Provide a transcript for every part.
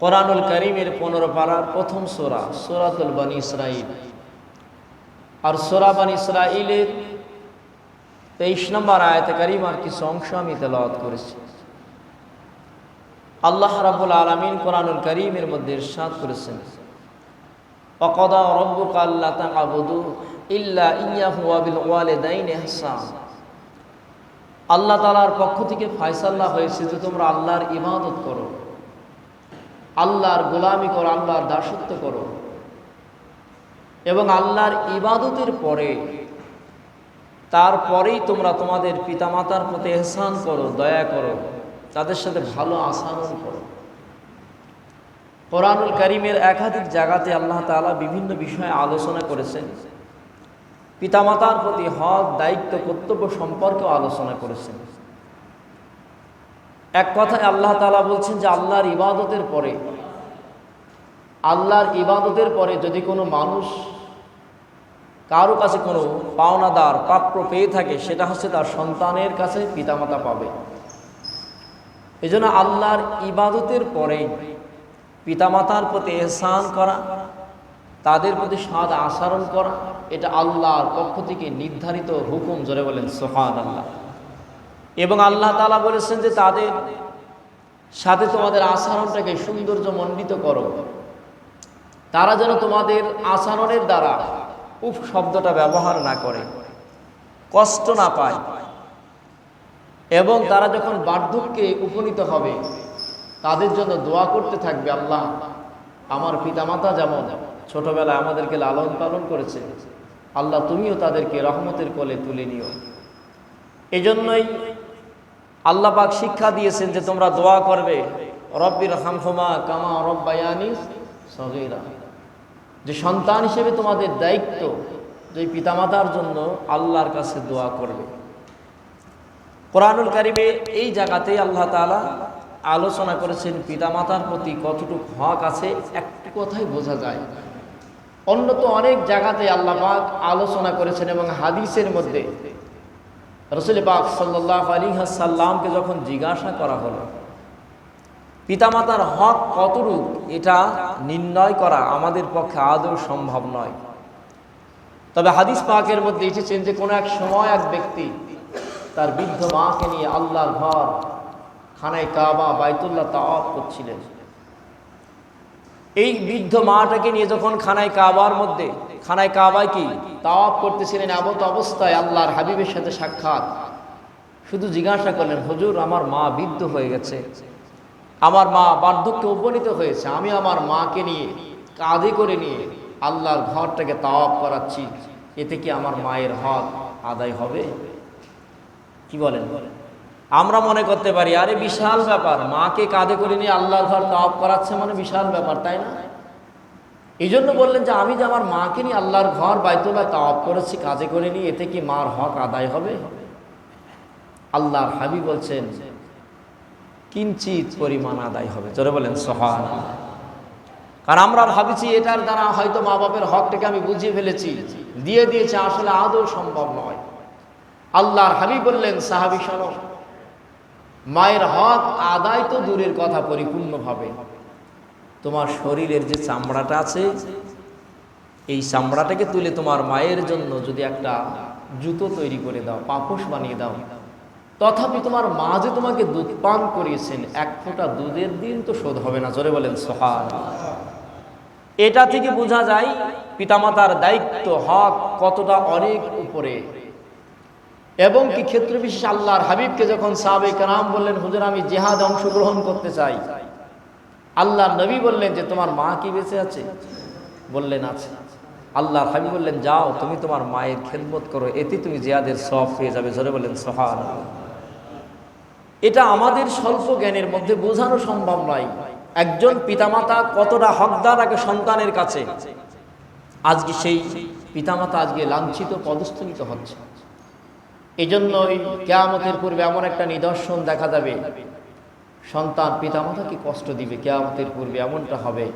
কোরআনুল কারীমের 15 পারার প্রথম সূরা সূরাতুল বনী ইসরাঈল। আর সূরা বনী ইসরাঈলের 23 নম্বর আয়াতে কারিমার কিছু অংশ আমি তেলাওয়াত করেছি। আল্লাহ রাব্বুল আলামিন কোরআনুল কারীমের মধ্যে ইরশাদ করেছেন, ওয়াকাদা রাব্বুকা আল্লা তা'বুদু ইল্লা ইয়্যাহু ওয়া বিল ওয়ালিদাইনি ইহসান। আল্লাহ তাআলার পক্ষ থেকে ফয়সালা হয়েছে যে তোমরা আল্লাহর ইবাদত করো, আল্লাহর গোলামি করো, আল্লাহর দাসত্ব করো, এবং আল্লাহর ইবাদতের পরে তারপরেই তোমরা তোমাদের পিতামাতার প্রতি ইহসান করো, দয়া করো, তাদের সাথে ভালো আচরণ করো। কোরআনুল কারীমের একাধিক জায়গাতে আল্লাহ তাআলা বিভিন্ন বিষয়ে আলোচনা করেছেন। পিতামাতার প্রতি হক, দায়িত্ব, কর্তব্য সম্পর্কেও আলোচনা করেছেন। এক কথায় আল্লাহ তাআলা বলছেন যে আল্লাহর ইবাদতের পরে যদি কোনো মানুষ কারো কাছে কোনো পাওনাদার প্রাপ্য পেয়ে থাকে, সেটা হচ্ছে তার সন্তানের কাছে পিতামাতা পাবে। এজন্য আল্লাহর ইবাদতের পরে পিতামাতার প্রতি ইহসান করা, তাদের প্রতি সৎ আচরণ করা, এটা আল্লাহর পক্ষ থেকে নির্ধারিত হুকুম। জোরে বলেন সুবহানাল্লাহ। এবং আল্লাহ তাআলা বলেছেন যে তাদের সাথে তোমাদের আচরণটাকে সৌন্দর্যমণ্ডিত করো, তারা যেন তোমাদের আচরণের দ্বারা উফ শব্দটা ব্যবহার না করে, কষ্ট না পায়, এবং তারা যখন বার্ধক্যে উপনীত হবে তাদের জন্য দোয়া করতে থাকবে, আল্লাহ আমার পিতামাতা যেমন ছোটবেলায় আমাদেরকে লালন পালন করেছে, আল্লাহ তুমিও তাদেরকে রহমতের কোলে তুলে নিও। এজন্যই আল্লাহ পাক শিক্ষা দিয়েছেন যে তোমরা দোয়া করবে, রব্বির হামহুমা কামা রব্বায়ানি সগীরা, যে সন্তান হিসেবে তোমাদের দায়িত্ব যে পিতামাতার জন্য আল্লাহর কাছে দোয়া করবে। কোরআনুল কারীমে এই জায়গাতেই আল্লাহ তাআলা আলোচনা করেছেন পিতামাতার প্রতি কতটুকু হক আছে, একটি কথাই বোঝা যায়। অন্য তো অনেক জায়গাতে আল্লাহ পাক আলোচনা করেছেন, এবং হাদিসের মধ্যে রাসূল পাক সাল্লাল্লাহু আলাইহি ওয়াসাল্লামকে যখন জিজ্ঞাসা করা হলো পিতামাতার হক কতটুকু, এটা নির্ণয় করা আমাদের পক্ষে আদৌ সম্ভব নয়। তবে হাদিস পাকের মধ্যে এসেছেন যে কোনো এক সময় এক ব্যক্তি তার বৃদ্ধ মাকে নিয়ে আল্লাহর ঘর খানায় কাবা বাইতুল্লাহ তাওয়াফ করছিলেন। এই বৃদ্ধ মাটাকে নিয়ে যখন খানায় কাবায় কি তাওয়াফ করতেছিলেন, এমত অবস্থায় আল্লাহর হাবিবের সাথে সাক্ষাৎ। শুধু জিজ্ঞাসা করলেন, হুজুর আমার মা বৃদ্ধ হয়ে গেছে, আমার মা বার্ধক্যে উপনীত হয়েছে, আমি আমার মাকে নিয়ে কাঁধে করে নিয়ে আল্লাহর ঘরটাকে তাওয়াফ করাচ্ছি, এতে কি আমার মায়ের হক আদায় হবে? কি বলেন? আমরা মনে করতে পারি আরে বিশাল ব্যাপার, মাকে কাঁধে করে নিয়ে আল্লাহর ঘর তাওয়াফ করাচ্ছে মানে বিশাল ব্যাপার, তাই না? এই জন্য বললেন যে আমি যে আমার মাকে নিয়ে আল্লাহর ঘর বাইতুল্লাহ তাওয়াফ করেছি কাঁধে করে নিয়ে, এতে কি মার হক আদায় হবে? আল্লাহর হাবিব বলছেন কিঞ্চিত পরিমাণ আদায় হবে। জোরে বলেন সুবহানাল্লাহ। কারণ আমরা ভাবছি এটার দ্বারা হয়তো মা বাপের হকটাকে আমি বুঝিয়ে ফেলেছি, দিয়ে দিয়েছে, আসলে আদৌ সম্ভব নয়। আল্লাহর হাবিব বললেন, সাহাবী শোনো, মায়ের হক আদায় তো দূরের কথা, পরিপূর্ণভাবে তোমার শরীরের যে চামড়াটা আছে এই চামড়াটাকে তুলে তোমার মায়ের জন্য যদি একটা জুতো তৈরি করে দাও, পাপোশ বানিয়ে দাও, তথাপি তোমার মা যে তোমাকে দুধ পান করিয়েছেন, এক ফোঁটা দুধের দিন তো শোধ হবে না। জোরে বলেন সুবহানাল্লাহ। এটা থেকে বোঝা যায় পিতামাতার দায়িত্ব, হক কতটা অনেক উপরে। এবং কি ক্ষেত্র বিশেষ আল্লাহর হাবিবকে যখন সাহাবায়ে কেরাম বললেন, হুজুর আমি জিহাদে অংশগ্রহণ করতে চাই, আল্লাহর নবী বললেন যে তোমার মা কি বেঁচে আছে? বললেন আছে। আল্লাহর হাবিব বললেন, যাও তুমি তোমার মায়ের খেদমত করো, এতে তুমি জিহাদের সওয়াব পেয়ে যাবে। জোরে বলেন সুবহানাল্লাহ। এটা আমাদের স্বল্প জ্ঞানের মধ্যে বোঝানো সম্ভব নয় একজন পিতামাতা কতটা হকদার আগে সন্তানের কাছে। আজকে সেই পিতামাতা আজকে লাঞ্ছিত, পদস্থলিত হচ্ছে। এই জন্যই কিয়ামতের পূর্বে এমন একটা নিদর্শন দেখা যাবে, সন্তান পিতামাতাকে কষ্ট দিবে, কিয়ামতের পূর্বে এমনটা হবে।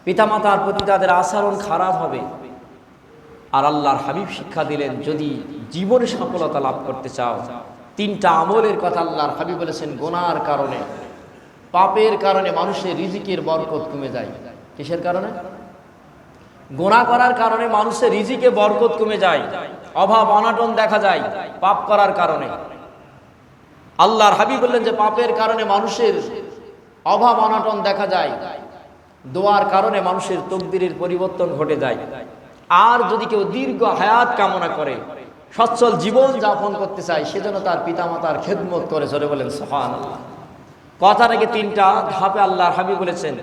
পিতামাতার প্রতি তাদের আচরণ খারাপ হবে। আর আল্লাহর হাবিব শিক্ষা দিলেন, যদি জীবনে সফলতা লাভ করতে চাও, তিনটা আমলের কথা আল্লাহর হাবিব বলেছেন, গুনার কারণে পাপের কারণে মানুষের রিজিকের বরকত কমে যায়। কিসের কারণে? গুনাহ করার কারণে মানুষের রিজিকে বরকত কমে যায়, অভাব অনাটন দেখা যায় পাপ করার কারণে। আল্লাহর হাবিব বললেন যে পাপের কারণে মানুষের অভাব অনাটন দেখা যায়, দোয়ার কারণে মানুষের তকদিরের পরিবর্তন ঘটে যায়। আর যদি কেউ দীর্ঘ হায়াত কামনা করে, সচ্ছল জীবন যাপন করতে চায়, সেজন্য তার পিতামাতার খেদমত করে। জোরে বলেন সুবহানাল্লাহ। কথাটাকে তিনটা ধাপে আল্লাহর হাবিব বলেছেন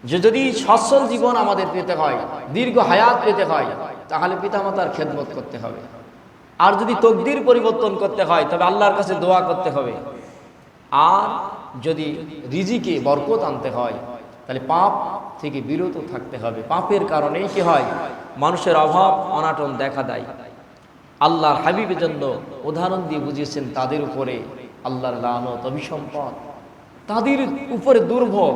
যে যদি সচ্ছল জীবন আমাদের পেতে হয়, দীর্ঘ হায়াত পেতে হয়, তাহলে পিতামাতার খেদমত করতে হবে। আর যদি তকদির পরিবর্তন করতে হয় তবে আল্লাহর কাছে দোয়া করতে হবে। আর যদি রিজিকে বরকত আনতে হয় তাহলে পাপ থেকে বিরত থাকতে হবে। পাপের কারণেই কি হয়? মানুষের অভাব অনাটন দেখা দেয়। আল্লাহর হাবিবের জন্য উদাহরণ দিয়ে বুঝিয়েছেন তাদের উপরে আল্লাহর লানত, অভিসম্পদ, তাদের উপরে দুর্ভোগ,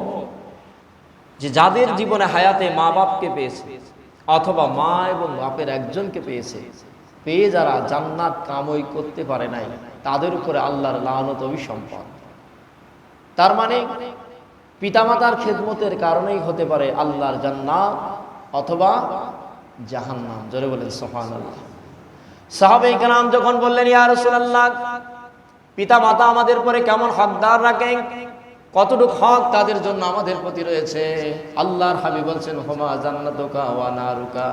যে যাদের জীবনে হায়াতে মা বাপকে পেয়েছে অথবা মা এবং বাপের একজনকে পেয়েছে, পেয়ে যারা জান্নাত কামই করতে পারে নাই, তাদের উপরে আল্লাহর লানত, অভিসম্পদ। তার মানে পিতামাতার খেদমতের কারণেই হতে পারে আল্লাহর জান্নাত অথবা জাহান্নাম। জোরে বলেন সুবহানাল্লাহ। সাহাবায়ে কেরাম যখন বললেন ইয়া রাসূলুল্লাহ, পিতামাতা আমাদের পরে কেমন হকদার রাখেন, কতটুক হক তাদের জন্য আমাদের প্রতি রয়েছে, আল্লাহর হাবিব বলছেন হুমা জান্নাতুকা ওয়া নারুকা।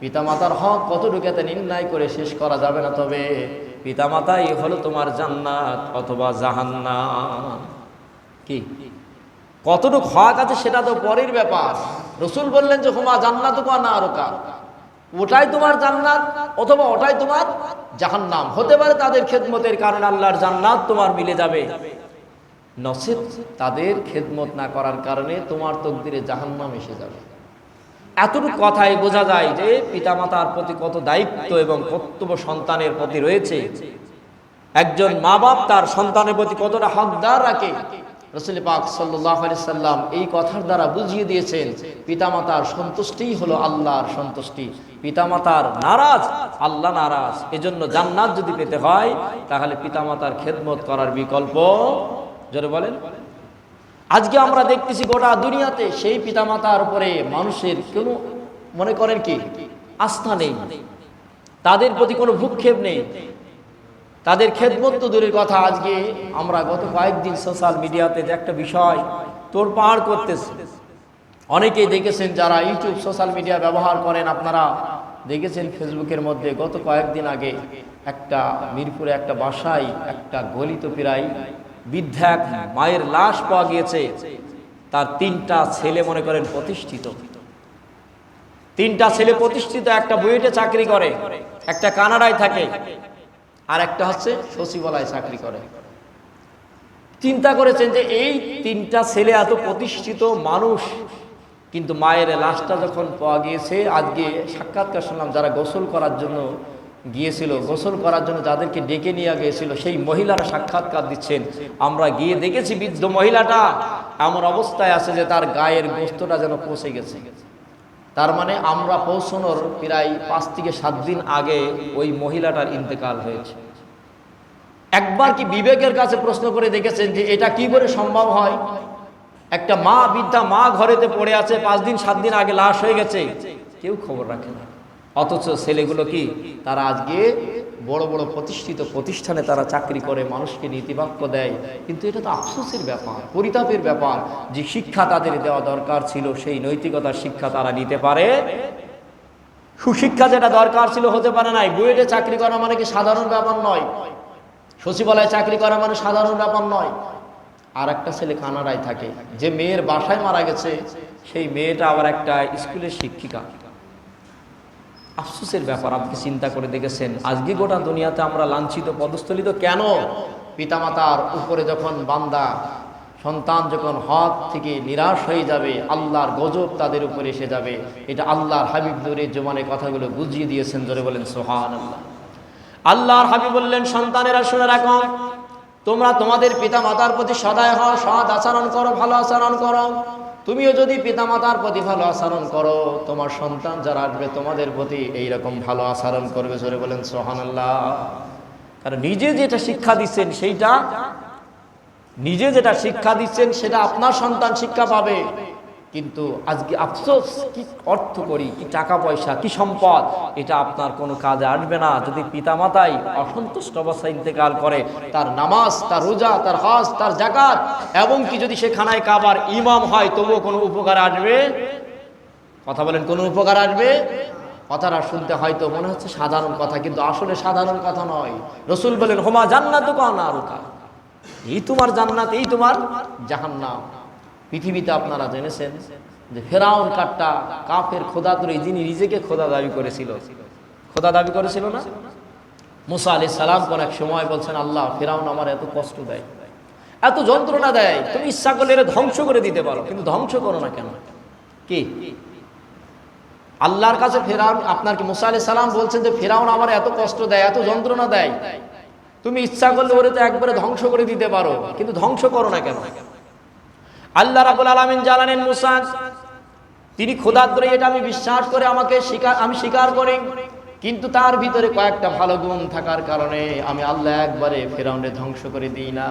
পিতামাতার হক কতটুকু এতে নির্ণয় করে শেষ করা যাবে না, তবে পিতামাতাই হলো তোমার জান্নাত অথবা জাহান্নাম। কি কতটুক হক আছে সেটা তো পরের ব্যাপার। রাসূল বললেন যে হুমা জান্নাতুকা ওয়া নারুকা, ওটাই তোমার জান্নাত অথবা ওটাই তোমার জাহান্নাম। হতে পারে তাদের খেদমতের কারণে আল্লাহর জান্নাত তোমার মিলে যাবে, নসিব তাদের খেদমত না করার কারণে তোমার তকদিরে জাহান্নাম এসে যাবে। এতটুকু কথাই বোঝা যায় যে পিতামাতার প্রতি কত দায়িত্ব এবং কর্তব্য সন্তানের প্রতি রয়েছে। একজন মা বাপ তার সন্তানের প্রতি কতটা হকদার রাখে, রাসূল পাক সাল্লাল্লাহু আলাইহি সাল্লাম এই কথার দ্বারা বুঝিয়ে দিয়েছেন পিতামাতার সন্তুষ্টিই হলো আল্লাহর সন্তুষ্টি। পিতামাতার নারাজ, আল্লাহ নারাজ। এজন্য জান্নাত যদি পেতে হয় তাহলে পিতামাতার খেদমত করার বিকল্প, জোরে বলেন। আজকে আমরা দেখতেছি গোটা দুনিয়াতে সেই পিতামাতার উপরে মানুষের কোনো মনে করেন কি আস্থা নেই, তাদের প্রতি কোনো ভ্রুক্ষেপ নেই, তাদের খেদমত তো দূরের কথা। আজকে আমরা গত কয়েকদিন সোশ্যাল মিডিয়াতে যে একটা বিষয় তোড়পাড় করতেছে, অনেকেই দেখেছেন যারা ইউটিউব সোশ্যাল মিডিয়া ব্যবহার করেন, আপনারা দেখেছেন ফেসবুকের মধ্যে গত কয়েকদিন আগে একটা মিরপুরে একটা বাসায় একটা গলিত প্রায় বৃদ্ধা এক মায়ের লাশ পাওয়া গিয়েছে। তার তিনটা ছেলে মনে করেন প্রতিষ্ঠিত, তিনটা ছেলে প্রতিষ্ঠিত, একটা বুয়েটে চাকরি করে, একটা কানাডায় থাকে, আর একটা হচ্ছে সচিবালয়ে চাকরি করে। চিন্তা করেছেন যে এই তিনটা ছেলে এত প্রতিষ্ঠিত মানুষ, কিন্তু মায়ের লাশটা যখন পাওয়া গিয়েছে, আজকে সাক্ষাৎকার শুনলাম যারা গোসল করার জন্য গিয়েছিল, গোসল করার জন্য যাদেরকে ডেকে নিয়ে গিয়েছিল সেই মহিলারা সাক্ষাৎকার দিচ্ছেন। আমরা গিয়ে দেখেছি বৃদ্ধ মহিলাটা এমন অবস্থায় আছে যে তার গায়ের গোস্তটা যেন পচে গেছে। তার মানে আমরা পৌঁছানোর প্রায় 5 থেকে 7 দিন আগে ওই মহিলাটার ইন্তেকাল হয়েছে। একবার কি বিবেকের কাছে প্রশ্ন করে দেখেছেন যে এটা কি করে সম্ভব হয়? একটা মা, বৃদ্ধা মা ঘরেতে পড়ে আছে, 5 দিন 7 দিন আগে লাশ হয়ে গেছে, কেউ খবর রাখে না। অথচ ছেলেগুলো কি তারা আজকে বড় বড় প্রতিষ্ঠিত প্রতিষ্ঠানে তারা চাকরি করে, মানুষকে নীতিবাক্য দেয়। কিন্তু এটা তো আফসোসের ব্যাপার, পরিতাপের ব্যাপার যে শিক্ষা তাদের দেওয়া দরকার ছিল সেই নৈতিকতার শিক্ষা তারা নিতে পারে, সুশিক্ষা যেটা দরকার ছিল হতে পারে নাই। বুয়েটে চাকরি করা মানে কি সাধারণ ব্যাপার নয়, সচিবালয়ে চাকরি করা মানে সাধারণ ব্যাপার নয়। আর একটা ছেলে কানাডায় থাকে, যে মেয়ের বাসায় মারা গেছে সেই মেয়েটা আবার একটা স্কুলের শিক্ষিকা। আফসোসের ব্যাপার। আপনি চিন্তা করে দেখেছেন আজকে গোটা দুনিয়াতে আমরা লাঞ্ছিত পদস্থলিত কেন? পিতামাতার উপরে যখন বান্দা সন্তান যখন হক থেকে নিরাশ হয়ে যাবে, আল্লাহর গজব তাদের উপরে এসে যাবে। এটা আল্লাহর হাবিব নূরে জমানে কথাগুলো বুঝিয়ে দিয়েছেন। জোরে বলেন সুবহানাল্লাহ। আল্লাহর হাবিব বললেন, সন্তানেরা শুনে রাখো, তোমরা তোমাদের পিতামাতার প্রতি সদয় হও, সৎ আচরণ করো, ভালো আচরণ করো। তুমিও যদি পিতামাতার প্রতি ভালো আচরণ করো, তোমার সন্তান যারা আসবে তোমাদের প্রতি এইরকম ভালো আচরণ করবে। জোরে বলেন সুবহানাল্লাহ। কারণ নিজে যেটা শিক্ষা দিচ্ছেন সেইটা নিজে যেটা শিক্ষা দিচ্ছেন সেটা আপনার সন্তান শিক্ষা পাবে, কিন্তু আজকে আফসোস, কি অর্থ করি, কি টাকা পয়সা, কি সম্পদ, এটা আপনার কোনো কাজে আসবে না যদি পিতামাতাই অসন্তুষ্ট অবস্থায় ইন্তেকাল করে। তার নামাজ, তার রোজা, তার হজ, তার যাকাত, এবং কি যদি সে খানায় কাবার ইমাম হয় তবুও কোনো উপকার আসবে? কথা বলেন, কোনো উপকার আসবে? কথাটা শুনতে হয়তো মনে হচ্ছে সাধারণ কথা, কিন্তু আসলে সাধারণ কথা নয়। রসুল বলেন, হোমা জান্নাতুকা ওয়া নারুকা, এই তোমার জান্নাত, এই তোমার জাহান্নাম। পৃথিবীতে আপনারা জেনেছেন যে ফেরাউন কাট্টা কাফের খোদাতুরী, যিনি নিজেকে খোদা দাবি করেছিল, খোদা দাবি করেছিল না, মুসা আলাইহিস সালাম কোন এক সময় বলছেন, আল্লাহ, ফেরাউন আমার এত কষ্ট দেয়, এত যন্ত্রণা দেয়, তুমি ইচ্ছা করলে এর ধ্বংস করে দিতে পারো, কিন্তু ধ্বংস করো না কেন? কি আল্লাহর কাছে ফেরাউন, আপনার কি মুসা আলাইহিস সালাম বলছেন যে ফেরাউন আমার এত কষ্ট দেয়, এত যন্ত্রণা দেয়, তুমি ইচ্ছা করলে ওরে তো একবারে ধ্বংস করে দিতে পারো, কিন্তু ধ্বংস করো না কেন? আল্লাহ রাব্বুল আলামিন জানালেন, মুসা তিনি খোদাদ্রোহী, এটা আমি বিশ্বাস করে আমি স্বীকার করি, কিন্তু তার ভিতরে কয়েকটা ভালো গুণ থাকার কারণে আমি আল্লাহ একবারে ফেরাউনের ধ্বংস করে দিই না।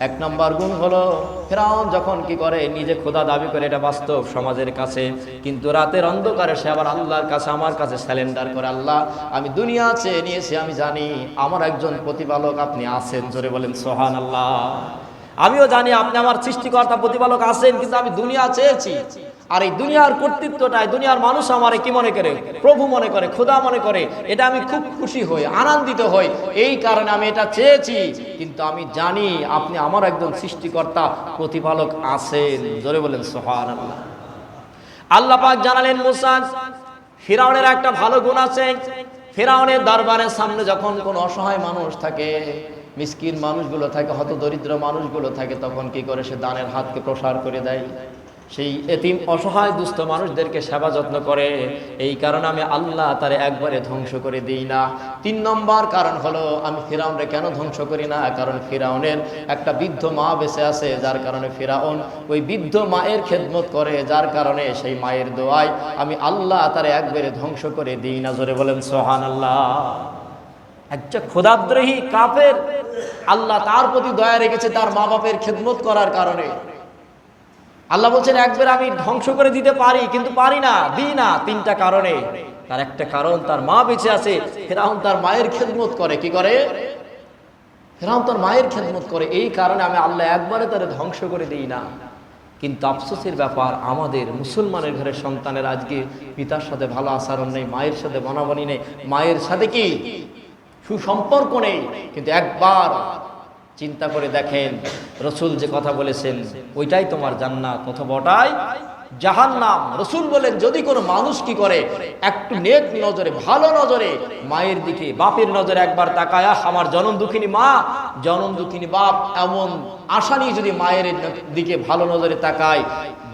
এক নম্বর গুণ হলো, ফেরাউন যখন কি করে, নিজে খোদা দাবি করে, এটা বাস্তব সমাজের কাছে, কিন্তু রাতের অন্ধকারে সে আবার আল্লাহর কাছে, আমার কাছে স্যালেন্ডার করে, আল্লাহ, আমি দুনিয়া চেয়ে নিয়েছি, আমি জানি আমার একজন প্রতিপালক আপনি আছেন, জোরে বলেন সুবহানাল্লাহ। আমিও জানি আপনি আমার সৃষ্টিকর্তা প্রতিপালক আছেন, কিন্তু আমি দুনিয়া চেয়েছি, আর এই দুনিয়ার কর্তৃত্বটাই, দুনিয়ার মানুষ আমার কি মনে করে, প্রভু মনে করে, খোদা মনে করে, এটা আমি খুব খুশি হই, আনন্দিত হই, এই কারণে আমি এটা চেয়েছি, কিন্তু আমি জানি আপনি আমার একজন সৃষ্টিকর্তা প্রতিপালক আছেন, জোরে বলেন সুবহানাল্লাহ। আল্লাহ পাক জানালেন, মুসা, ফিরাউনের একটা ভালো গুণ আছে, ফিরাউনের দরবারের সামনে যখন কোন অসহায় মানুষ থাকে, মিসকিন মানুষগুলো থাকে, হতদরিদ্র মানুষগুলো থাকে, তখন কি করে, সে দানের হাতকে প্রসার করে দেয়, সেই এতিম অসহায় দুস্থ মানুষদেরকে সেবা যত্ন করে। এই কারণে আমি আল্লাহ তারে একবারে ধ্বংস করে দিই না। ৩ নম্বর কারণ হলো, আমি ফিরাউনরে কেন ধ্বংস করি না, কারণ ফিরাউনের একটা বৃদ্ধ মা বেঁচে আছে, যার কারণে ফিরাউন ওই বৃদ্ধ মায়ের খেদমত করে, যার কারণে সেই মায়ের দোয়ায় আমি আল্লাহ তারে একবারে ধ্বংস করে দিই না, জোরে বলেন সুবহানাল্লাহ। একটা খোদাদ্রোহী কাফের, আল্লাহ তার প্রতি দয়া রেখেছে তার মা বাপের খেদমত করার কারণে। আল্লাহ বলছেন, একবার আমি ধ্বংস করে দিতে পারি, কিন্তু পারি না, দিই না, 3টা কারণে। তার একটা কারণ, তার মা বেঁচে আছে, ফিরাউন তার মায়ের খেদমত করে, কি করে, ফিরাউন তার মায়ের খেদমত করে, এই কারণে আমি আল্লাহ একবারে তারে ধ্বংস করে দিই না। কিন্তু আফসোসের ব্যাপার, আমাদের মুসলমানের ঘরের সন্তানের আজকে পিতার সাথে ভালো আচরণ নেই, মায়ের সাথে বনাবনি নেই, মায়ের সাথে কি সুসম্পর্ক নেই। কিন্তু একবার চিন্তা করে দেখেন, রসুল যে কথা বলেছেন, ওইটাই তোমার জান্নাত অথবা ওটাই জাহান্নাম। রসুল বলেন, যদি কোনো মানুষ কি করে, একটু নেক নজরে, ভালো নজরে মায়ের দিকে, বাপের নজরে একবার তাকায়, আমার জনম দুঃখিনী মা, জনম দুঃখিনী বাপ, এমন আশা নিয়ে যদি মায়ের দিকে ভালো নজরে তাকায়,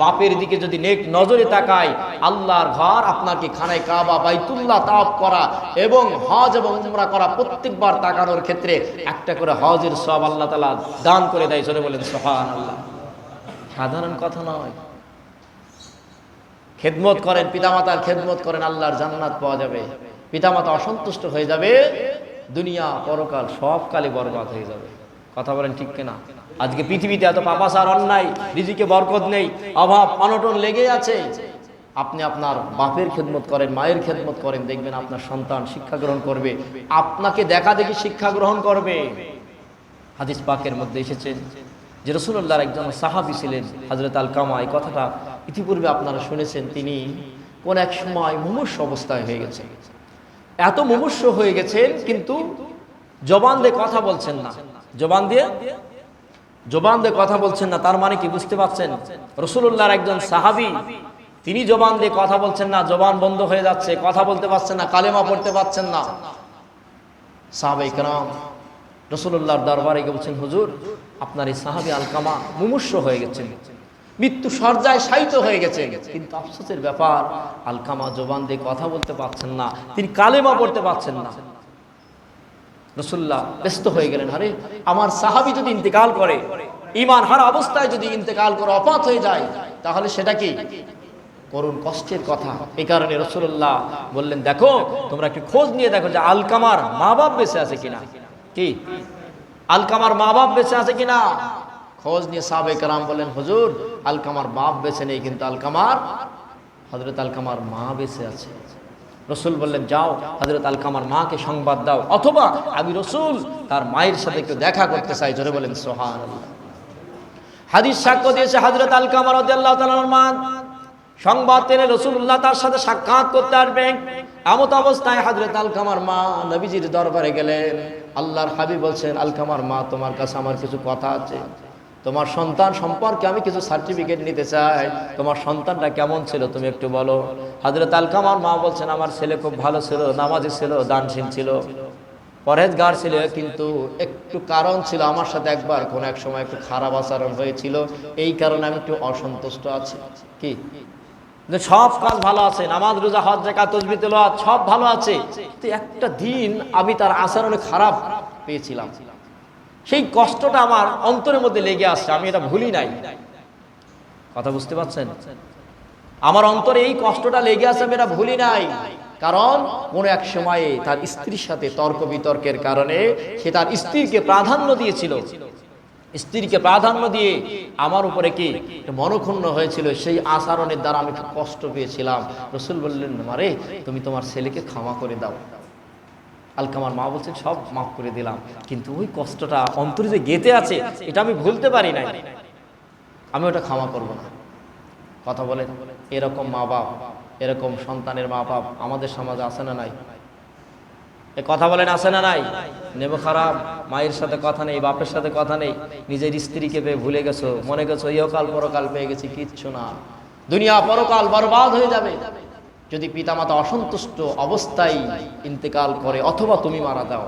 বাপের দিকে যদি নেক নজরে তাকায়, আল্লাহর ঘর, আপনার কি খানায় কাবা, বাইতুল্লাহ তাওয়াফ করা এবং হজ এবং উমরা করা, প্রত্যেকবার তাকানোর ক্ষেত্রে একটা করে হজের সওয়াব আল্লাহ তাআলা দান করে দেয়, জোরে বলেন সুবহানাল্লাহ। সাধারণ কথা নয়। খেদমত করেন, পিতামাতার খেদমত করেন, আল্লাহর জান্নাত পাওয়া যাবে। পিতামাতা অসন্তুষ্ট হয়ে যাবে, দুনিয়া পরকাল সব কালে বরবাদ হয়ে যাবে। কথা বলেন ঠিক কিনা? আজকে পৃথিবীতে এত পাপাচার, অন্যায়, রিজিকে বরকত নেই, অভাব অনটন লেগে আছে। আপনি আপনার বাপের খেদমত করেন, মায়ের খেদমত করেন, দেখবেন আপনার সন্তান শিক্ষা গ্রহণ করবে, আপনাকে দেখা দেখি শিক্ষা গ্রহণ করবে। হাদিস পাকের মধ্যে এসেছে যে রাসূলুল্লাহর একজন সাহাবী ছিলেন হযরত আলকামা। এই কথাটা ইতিপূর্বে আপনারা শুনেছেন। তিনি কোন এক সময় মুমূর্ষু অবস্থায় হয়ে গেছেন, এত মুমূর্ষু হয়ে গেছেন, কিন্তু জবান দিয়ে কথা বলছেন না, জবান দিয়ে কথা বলছেন না। তার মানে কি বুঝতে পারছেন? রাসূলুল্লাহর একজন সাহাবী, তিনি জবান দিয়ে কথা বলছেন না, জবান বন্ধ হয়ে যাচ্ছে, কথা বলতে পারছেন না, কালেমা পড়তে পারছেন না। সাহাবায়ে কেরাম রাসূলুল্লাহর দরবারে গিয়ে বলছেন, হুজুর, আপনার এই সাহাবী আলকামা মুমূর্ষু হয়ে গেছেন, মৃত্যু শয্যায় শায়িত হয়ে গেছেন, কিন্তু আফসোসের ব্যাপার, আলকামা জবান দিয়ে কথা বলতে পারছেন না, তিনি কালেমা পড়তে পারছেন না। রাসূলুল্লাহ ব্যস্ত হয়ে গেলেন, আরে আমার সাহাবী যদি ইন্তেকাল করে, ঈমান হারা অবস্থায় যদি ইন্তেকাল করে ওফাত হয়ে যায়, তাহলে সেটা কি করুণ কষ্টের কথা। এই কারণে রাসূলুল্লাহ বললেন, দেখো, তোমরা একটু খোঁজ নিয়ে দেখো যে আলকামার মা বাপ বেঁচে আছে কিনা। কি আলকামার মা বাপ বেঁচে আছে কিনা খোঁজ নিয়ে সাহাবায়ে কেরাম বললেন, হুজুর আলকামার বাপ বেঁচে নেই, কিন্তু হযরত আলকামার মা বেঁচে আছে। রসুল বললেন, যাও হযরত আলকামার মাকে সংবাদ দাও, অথবা আমি রসুল তার মায়ের সাথে একটু দেখা করতে চাই। জোরে বলেন সুবহানাল্লাহ। হাদিস সাক্ষ্য দিয়েছে হযরত আলকামা রাদিয়াল্লাহু তাআলার মা সংবাদ পেলে রাসূলুল্লাহ তার সাথে সাক্ষাৎ করতে আসবেন। এমত অবস্থায় হযরত আলকামার মা নবীজির দরবারে গেলেন। আল্লাহর হাবিব বলছেন, আলকামার মা, তোমার কাছে আমার কিছু কথা আছে। তোমার সন্তান সম্পর্কে আমি কিছু সার্টিফিকেট নিতে চাই। তোমার সন্তানটা কেমন ছিল তুমি একটু বলো। হযরত আলকামার মা বলছেন, আমার ছেলে খুব ভালো ছিল, নামাজি ছিল, দানশীল ছিল, পরহেজগার ছিল, কিন্তু একটু কারণ ছিল, আমার সাথে একবার কোন এক সময় একটু খারাপ আচরণ হয়েছিল, এই কারণে আমি একটু অসন্তুষ্ট আছি। কি সব কাজ ভালো আছে, নামাজ রোজা হজ যাকাত তাসবিহ তেলাওয়াত সব ভালো আছে, তো একটা দিন আমি তার আচরণে খারাপ পেয়েছিলাম, সেই কষ্টটা আমার অন্তরের মধ্যে লেগে আসছে, আমি এটা ভুলি নাই। কথা বুঝতে পারছেন? আমার অন্তরে এই কষ্টটা লেগে আছে, আমি এটা ভুলি নাই। কারণ কোন এক সময়ে তার স্ত্রীর সাথে তর্ক বিতর্কের কারণে সে তার স্ত্রীকে প্রাধান্য দিয়েছিল, স্ত্রীকে প্রাধান্য দিয়ে আমার উপরে কি মনক্ষুণ্ণ হয়েছিল, সেই আচরণের দ্বারা আমি খুব কষ্ট পেয়েছিলাম। রাসূল বললেন, মারে তুমি তোমার ছেলেকে ক্ষমা করে দাও। আলকামার মা বলছেন, সব মাফ করে দিলাম, কিন্তু ওই কষ্টটা অন্তরে যে গেঁথে আছে এটা আমি ভুলতে পারি নাই, আমি ওটা ক্ষমা করব না। কথা বলেন, এরকম মা বাপ, এরকম সন্তানের মা বাপ আমাদের সমাজে আছে না নাই? এ কথা বলেন, আছে না নাই? নেব খারাপ, মায়ের সাথে কথা নেই, বাপের সাথে কথা নেই, নিজের স্ত্রীকে পেয়ে ভুলে গেছো, মনে গেছো ইহকাল পরকাল পেয়ে গেছি, কিচ্ছু না, দুনিয়া পরকাল বরবাদ হয়ে যাবে যদি পিতামাতা অসন্তুষ্ট অবস্থায় ইন্তেকাল করে অথবা তুমি মারা দাও।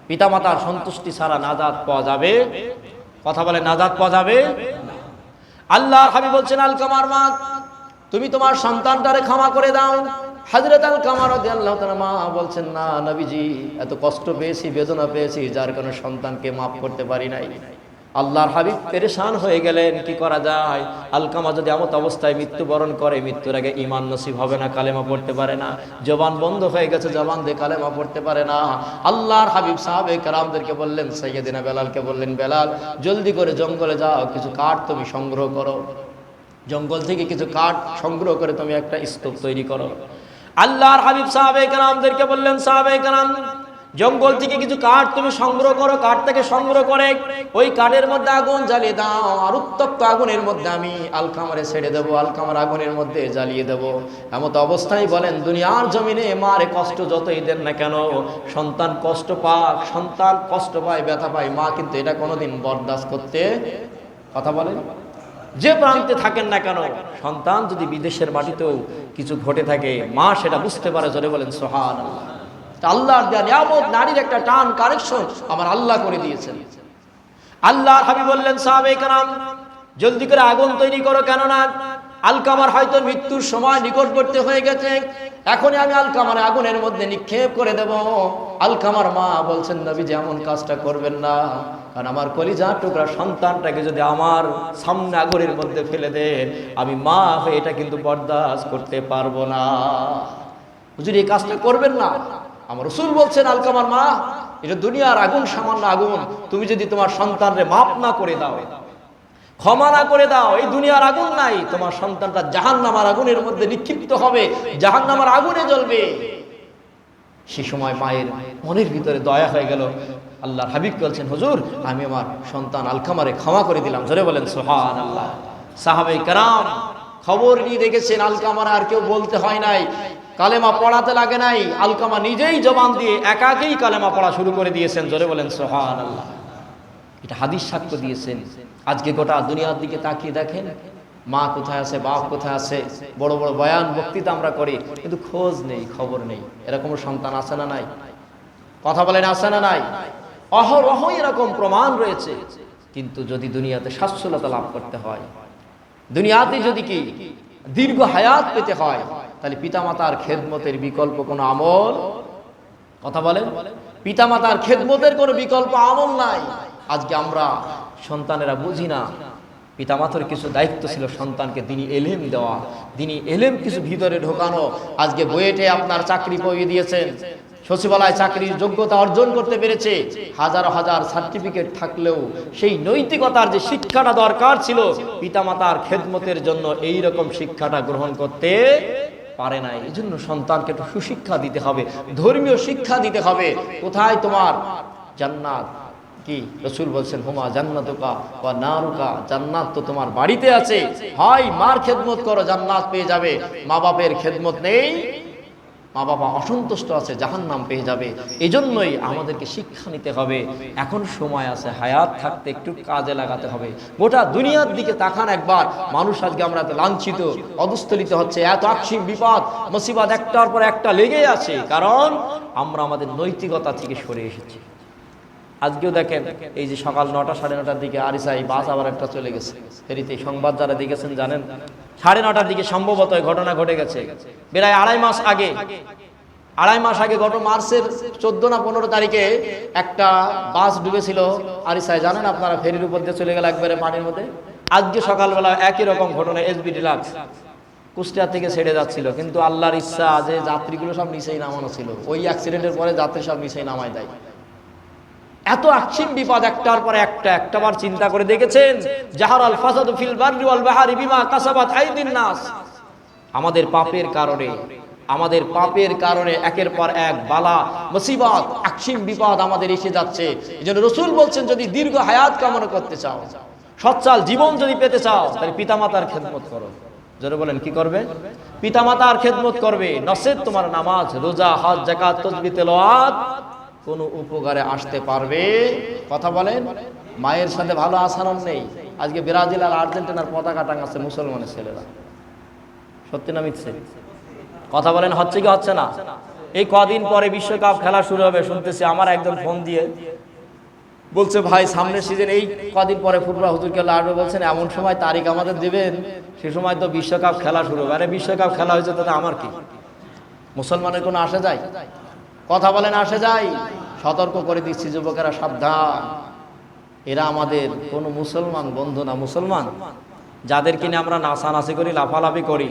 পিতামাতার সন্তুষ্টি ছাড়া নাজাত পাওয়া যাবে? কথা বলে, নাজাত পাওয়া যাবে? আল্লাহর হাবিব বলছেন, আলকামার মা, তুমি তোমার সন্তানটারে ক্ষমা করে দাও। হযরত আলকামা রাদিয়াল্লাহু তাআলা মা বলছেন, না নবীজি, এত কষ্ট পেয়েছি, বেদনা পেয়েছি, যার কারণে সন্তানকে মাফ করতে পারি নাই। আল্লাহর হাবিব পেরেশান হয়ে গেলেন, কি করা যায়? আলকামা যদি এমত অবস্থায় মৃত্যুবরণ করে, মৃত্যুর আগে ঈমান নসিব হবে না, কালেমা পড়তে পারে না, জবান বন্ধ হয়ে গেছে, জবান দিয়ে কালেমা পড়তে পারে না। আল্লাহর হাবিব সাহাবে কেরামদেরকে বললেন, সাইয়্যিদিনা বেলালকে বললেন, বেলাল জলদি করে জঙ্গলে যাও, কিছু কাঠ তুমি সংগ্রহ করো, জঙ্গল থেকে কিছু কাঠ সংগ্রহ করে তুমি একটা স্তূপ তৈরি করো। আল্লাহর হাবিব সাহাবে কেরামদেরকে বললেন, সাহাবে কেরাম জঙ্গল থেকে কিছু কাঠ তুমি সংগ্রহ করো, কাঠ থেকে সংগ্রহ করে ওই কাঠের মধ্যে আগুন জ্বালিয়ে দাও, আর উত্তপ্ত আগুনের মধ্যে আমি আলকামারে ছেড়ে দেবো, আলকামার আগুনের মধ্যে জ্বালিয়ে দেবো। এমত অবস্থায় বলেন, দুনিয়ার জমিনে মারে কষ্ট যতই দেন না কেন, সন্তান কষ্ট পাক, সন্তান কষ্ট পায়, ব্যথা পায়, মা কিন্তু এটা কোনোদিন বরদাস্ত করতে, কথা বলেন, যে প্রান্তে থাকেন না কেন, সন্তান যদি বিদেশের মাটিতেও কিছু ঘটে থাকে, মা সেটা বুঝতে পারে। জোরে বলেন সুবহানাল্লাহ। আল্লাহর দেয়া নিয়ামত, নারীর একটা টান কানেকশন আমার আল্লাহ করে দিয়েছেন। আল্লাহর হাবিব বললেন, সাহাবায়ে কেরাম জলদি করে আগুন তৈরি করো, কেননা আলকামার হয়তো মৃত্যুর সময় নিকটবর্তী হয়ে গেছে, এখনই আমি আলকামার আগুনের মধ্যে নিক্ষেপ করে দেব। আলকামার মা বলছেন, নবী যেমন কাজটা করবেন না, কারণ আমার কলিজার টুকরা সন্তানটাকে যদি আমার সামনে আগুনের মধ্যে ফেলে দেন, আমি মা হয়ে এটা কিন্তু বরদাস্ত করতে পারবো না। হুজুর এই কাজটা করবেন না। আমার রাসূল বলছেন, আলকামার মা, এটা দুনিয়ার আগুন, সামান্য আগুন, তুমি যদি তোমার সন্তানরে মাফ না করে দাও, ক্ষমা না করে দাও, এই দুনিয়ার আগুন নাই, তোমার সন্তানটা জাহান্নামের আগুনের মধ্যে নিক্ষিপ্ত হবে, জাহান্নামের আগুনে জ্বলবে। সেই সময় মায়ের মনের ভিতরে দয়া হয়ে গেল। আল্লাহর হাবিব বলছেন, হুজুর আমি আমার সন্তান আলকামারে ক্ষমা করে দিলাম। জোরে বলেন সুবহানাল্লাহ। সাহাবায়ে কেরাম খবর নিয়ে দেখেছেন, আলকামার আর কেউ বলতে হয় নাই, কালেমা পড়াতে লাগে নাই, আলকামা নিজেই জবান দিয়ে একাকেই কালেমা পড়া শুরু করে দিয়েছেন। জোরে বলেন সুবহানাল্লাহ। এটা হাদিস সাক্ষ্য দিয়েছেন। আজকে গোটা দুনিয়ার দিকে তাকিয়ে দেখেন, মা কোথায় আছে, বাপ কোথায় আছে, বড় বড় বয়ান বক্তৃতা আমরা করি, কিন্তু খোঁজ নেই, খবর নেই। এরকম সন্তান আছে না নাই? কথা বলেন, আছে না নাই? অহরহ এরকম প্রমাণ রয়েছে। কিন্তু যদি দুনিয়াতে সচ্ছলতা লাভ করতে হয়, দুনিয়াতে যদি কি দীর্ঘ হায়াত পেতে হয়, তাহলে পিতামাতার খেদমতের বিকল্প কোনো আমল, কথা বলেন, পিতামাতার খেদমতের কোনো বিকল্প আমল নাই। আজকে আমরা সন্তানেরা বুঝি না, পিতামাতার কিছু দায়িত্ব ছিল সন্তানকে দিনী এলেম দেওয়া, দিনী এলেম কিছু ভিতরে ঢোকানো। আজকে বুয়েটে আপনার চাকরি পেয়ে দিয়েছেন, সচিবালয় চাকরির যোগ্যতা অর্জন করতে পেরেছে, হাজার হাজার সার্টিফিকেট থাকলেও সেই নৈতিকতার যে শিক্ষাটা দরকার ছিল পিতামাতার খেদমতের জন্য এই রকম শিক্ষাটা গ্রহণ করতে পারে নাই। এই জন্য সন্তানকে একটু সুশিক্ষা দিতে হবে, ধর্মীয় শিক্ষা দিতে হবে। কোথায় তোমার জান্নাত? কি রাসূল বলছেন, হুমা জান্নাতুকা ওয়া নারুকা, জান্নাত তো তোমার বাড়িতে আছে। হয় মার খেদমত করো, জান্নাত পেয়ে যাবে। মা বাপের খেদমত নেই, মা বাবা অসন্তুষ্ট আছে, জাহান্নাম পেয়ে যাবে। এজন্যই আমাদেরকে শিক্ষা নিতে হবে। এখন সময় আছে, হায়াত থাকতে একটু কাজে লাগাতে হবে। গোটা দুনিয়ার দিকে তাকান একবার, মানুষ আজকে আমরা এত লাঞ্ছিত, অধস্থলিত হচ্ছে, এত আকস্মিক বিপদ মুসিবত একটার পর একটা লেগেই আছে, কারণ আমরা আমাদের নৈতিকতা থেকে সরে এসেছি। আজকেও দেখেন, এই যে সকাল 9টা 9:30টার দিকে আরিসাই বাস আবার একটা চলে গেছে ফেরিতে। সংবাদ যারা দেখেছেন জানেন, 9:30টার দিকে সম্ভবত ঘটনা ঘটে গেছে। প্রায় আড়াই মাস আগে গত মার্চের 14 না 15 তারিখে একটা বাস ডুবেছিল আরিসায়, জানেন আপনারা, ফেরির উপর দিয়ে চলে গেল একবারে পানির মধ্যে। আজকে সকালবেলা একই রকম ঘটনা, এসবি ডিলাক্স কুষ্টিয়া থেকে ছেড়ে যাচ্ছিল, কিন্তু আল্লাহর ইচ্ছা যে যাত্রীগুলো সব নিচেই নামানো ছিল। ওই অ্যাক্সিডেন্টের পরে যাত্রী সব নিচেই নামায় দেয়। এত আকস্মিক বিপদ একটার পর একটা। একটাবার চিন্তা করে দেখেছেন, জাহারাল ফাসাদু ফিল বাররি ওয়াল বাহরি বিমা কাসাবাত আইদিন নাস। আমাদের পাপের কারণে একের পর এক বালা মুসিবত আকস্মিক বিপদ আমাদের এসে যাচ্ছে। এজন্য রাসূল বলছেন, যদি দীর্ঘ হায়াত কামনা করতে চাও, সচ্ছল জীবন যদি পেতে চাও, তাহলে পিতামাতার খেদমত করো। জোরে বলেন, কি করবে? পিতামাতার খেদমত করবে। নসেদ তোমার নামাজ, রোজা, হজ, যাকাত, তাসবিহ, তেলাওয়াত কোনো উপকারে আসতে পারবে? কথা বলেন। মায়ের সাথে ভালো আচরণ নেই। আজকে ব্রাজিল আর আর্জেন্টিনার পতাকা টাঙাচ্ছে মুসলমানের ছেলেরা। সত্যি না মিথ্যে? কথা বলেন, হচ্ছে কি হচ্ছে না? এই কদিন পরে বিশ্বকাপ খেলা শুরু হবে শুনতেছি। আমার একজন ফোন দিয়ে বলছে, ভাই সামনের সিজন এই কদিন পরে ফুটবল হুজুরকে লাড়বে, বলছেন এমন সময় তারিখ আমাদের দিবেন, সে সময় তো বিশ্বকাপ খেলা শুরু হবে। আরে বিশ্বকাপ খেলা হয়েছে তাতে আমার কি? মুসলমানের কোনো আসে যায়? কথা বলেন, আসে যায়? সতর্ক করে দিচ্ছি যুবকেরা, সাবধান। এরা আমাদের কোনো মুসলমান বন্ধু না। মুসলমান যাদের কিনে আমরা নাচানাচি করি, লাফালাফি করি,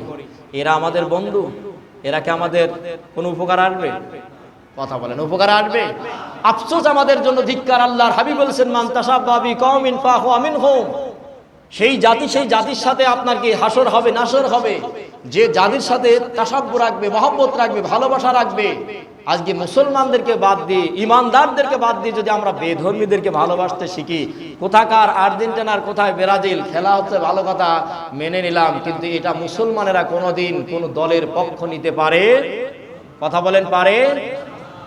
এরা আমাদের বন্ধু? এরা কি আমাদের কোনো উপকার আসবে? কথা বলেন, উপকার আসবে? আফসোস আমাদের জন্য, ধিক্কার। আল্লাহর হাবিব বলেছেন, মান তাশাব্বাহা বিকওমিন ফাহুয়া মিনহুম। সেই জাতির সাথে আপনার কি হাসর হবে, নাসর হবে। যে জাতির সাথে তাসাব্বু রাখবে, মহব্বত রাখবে, ভালোবাসা রাখবে। আজকে মুসলমানদেরকে বাদ দিয়ে, ইমানদারদেরকে বাদ দিয়ে যদি আমরা বেধর্মীদেরকে ভালোবাসতে শিখি, কোথাকার আর্জেন্টিনার, কোথায় ব্রাজিল, খেলা হচ্ছে ভালো কথা, মেনে নিলাম, কিন্তু এটা মুসলমানেরা কোনোদিন কোনো দলের পক্ষ নিতে পারে? কথা বলেন, পারে?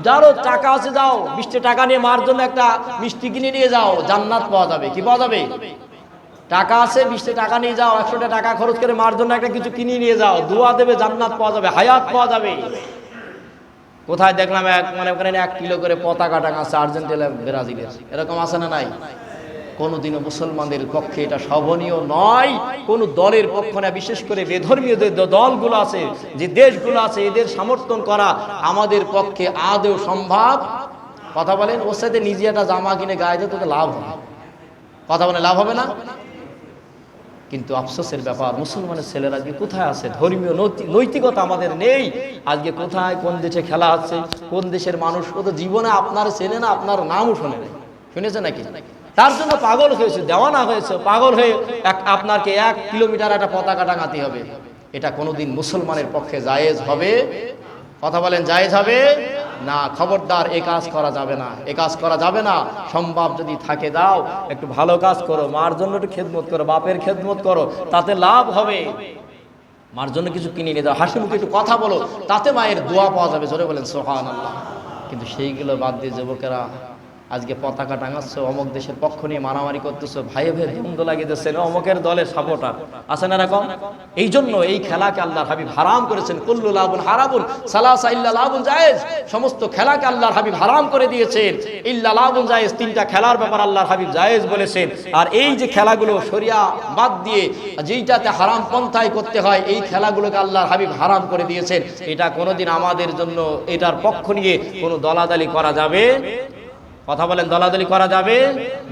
যারও টাকা আছে, যাও 20 টাকা নিয়ে মার জন্য একটা মিষ্টি কিনে নিয়ে যাও, জান্নাত পাওয়া যাবে। কি পাওয়া যাবে? টাকা আছে, 20 টাকা নিয়ে যাও, 100 টাকা খরচ করে মার জন্য একটা কিছু কিনে নিয়ে যাও, দোয়া দেবে, জান্নাত পাওয়া যাবে, হায়াত পাওয়া যাবে। কোথায় দেখলাম মানে ওখানে 1 কিলো করে পতাকা টাঙাচ্ছে আর্জেন্টিনা ব্রাজিলের, এরকম আছে না নাই? কোনোদিনও মুসলমানদের পক্ষে এটা শোভনীয় নয়, কোন দলের পক্ষ না। বিশেষ করে বেধর্মীয় যে দলগুলো আছে, যে দেশগুলো আছে, এদের সমর্থন করা আমাদের পক্ষে আদৌ সম্ভব? কথা বলেন। ওর সাথে নিজে একটা জামা কিনে গায়ে দিয়ে তোকে লাভ হবে। কথা বলে লাভ হবে না? কিন্তু আফসোসের ব্যাপার, মুসলমানের ছেলেরা আজকে কোথায় আছে? ধর্মীয় নৈতিকতা আমাদের নেই। আজকে কোথায় কোন দেশে খেলা হচ্ছে, কোন দেশের মানুষ ও তো জীবনে আপনার চেনে না, আপনার নামও শোনে না। শুনেছে নাকি? তার জন্য পাগল হয়েছে, দেওয়ানা হয়েছে, পাগল হয়ে আপনাকে 1 কিলোমিটার একটা পতাকা টাঙাতে হবে। এটা কোনোদিন মুসলমানের পক্ষে জায়েজ হবে? কথা বলেন, জায়েজ হবে না? খবরদার, এ কাজ করা যাবে না, এ কাজ করা যাবে না। সম্ভব যদি থাকে দাও, একটু ভালো কাজ করো, মার জন্য একটু খেদমত করো, বাপের খেদমত করো, তাতে লাভ হবে। মার জন্য কিছু কিনে নিয়ে দাও, হাসি মুখে একটু কথা বলো, তাতে মায়ের দোয়া পাওয়া যাবে। জোরে বলেন সুবহানাল্লাহ। কিন্তু সেইগুলো বাদ দিয়ে যুবকেরা আজকে পতাকা টাঙাচ্ছ, অমুক দেশের পক্ষ নিয়ে মারামারি করতেছো, ভাইয়ে ভাইয়ে দ্বন্দ্ব লাগিয়ে দিচ্ছেন, অমুকের দলের সাপোর্টার আছে না এরকম? এই জন্য এই খেলাকে আল্লাহর হাবিব হারাম করেছেন। কুল্লু লাবুন হারামুন সালাসা ইল্লা লাবুন জায়েজ। সমস্ত খেলাকে আল্লাহর হাবিব হারাম করে দিয়েছেন, ইল্লা লাবুন জায়েজ। 3টা খেলার ব্যাপার আল্লাহর হাবিব জায়েজ বলেছেন। আর এই যে খেলাগুলো শরিয়া বাদ দিয়ে যেইটাতে হারাম পন্থায় করতে হয়, এই খেলাগুলোকে আল্লাহর হাবিব হারাম করে দিয়েছেন। এটা কোনোদিন আমাদের জন্য এটার পক্ষ নিয়ে কোনো দলাদলি করা যাবে কথা বলেন, দলাদলি করা যাবে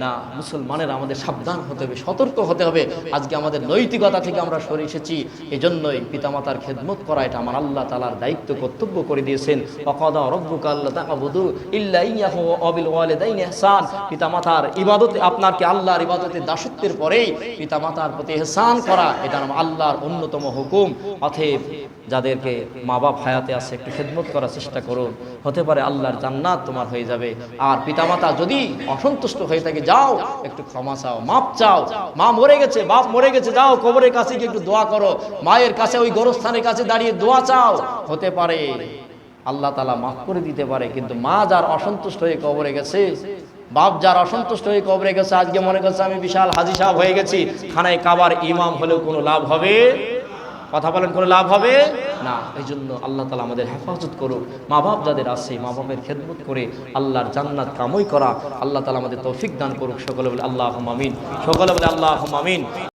না। মুসলমানের আমাদের সাবধান হতে হবে, সতর্ক হতে হবে। আজকে আমাদের নৈতিকতা থেকে আমরা সরে এসেছি। এজন্যই পিতামাতার খেদমত করা এটা আমার আল্লাহ তাআলার দায়িত্ব, কর্তব্য করে দিয়েছেন। ওয়াকাদা রাব্বুকা আল্লা তা'বুদু ইল্লা ইয়্যাহু ওয়া বিল ওয়ালিদাইনি ইহসান। পিতামাতার ইবাদতে, আপনাকে আল্লাহর ইবাদতে দাসত্বের পরেই পিতামাতার প্রতি ইহসান করা এটা আমার আল্লাহর অন্যতম হুকুম। অতএব যাদেরকে মা বাপ হায়াতে আছে একটু খেদমত করার চেষ্টা করুন, হতে পারে আল্লাহর জান্নাত তোমার হয়ে যাবে। আর পিতামাতা যদি অসন্তুষ্ট হয়ে থাকে, যাও একটু ক্ষমা চাও, মাপ চাও। মা মরে গেছে, বাপ মরে গেছে, যাও কবরের কাছে গিয়ে একটু দোয়া করো, মায়ের কাছে ওই গোরস্থানের কাছে দাঁড়িয়ে দোয়া চাও, হতে পারে আল্লাহ তাআলা মাফ করে দিতে পারে। কিন্তু মা যার অসন্তুষ্ট হয়ে কবরে গেছে, বাপ যার অসন্তুষ্ট হয়ে কবরে গেছে, আজকে মনে করছে আমি বিশাল হাজী সাহেব হয়ে গেছি, খানায় কাবার ইমাম হলেও কোনো লাভ হবে? কথা বলেন, কোনো লাভ হবে না। এই জন্য আল্লাহ তাআলা আমাদের হেফাজত করুক। মা বাপ যাদের আছে, মা বাপের খেদমত করে আল্লাহর জান্নাত কামই করা, আল্লাহ তাআলা আমাদের তৌফিক দান করুক। সকলে বলে আল্লাহুম্মা আমিন, সকলে বলে আল্লাহুম্মা আমিন।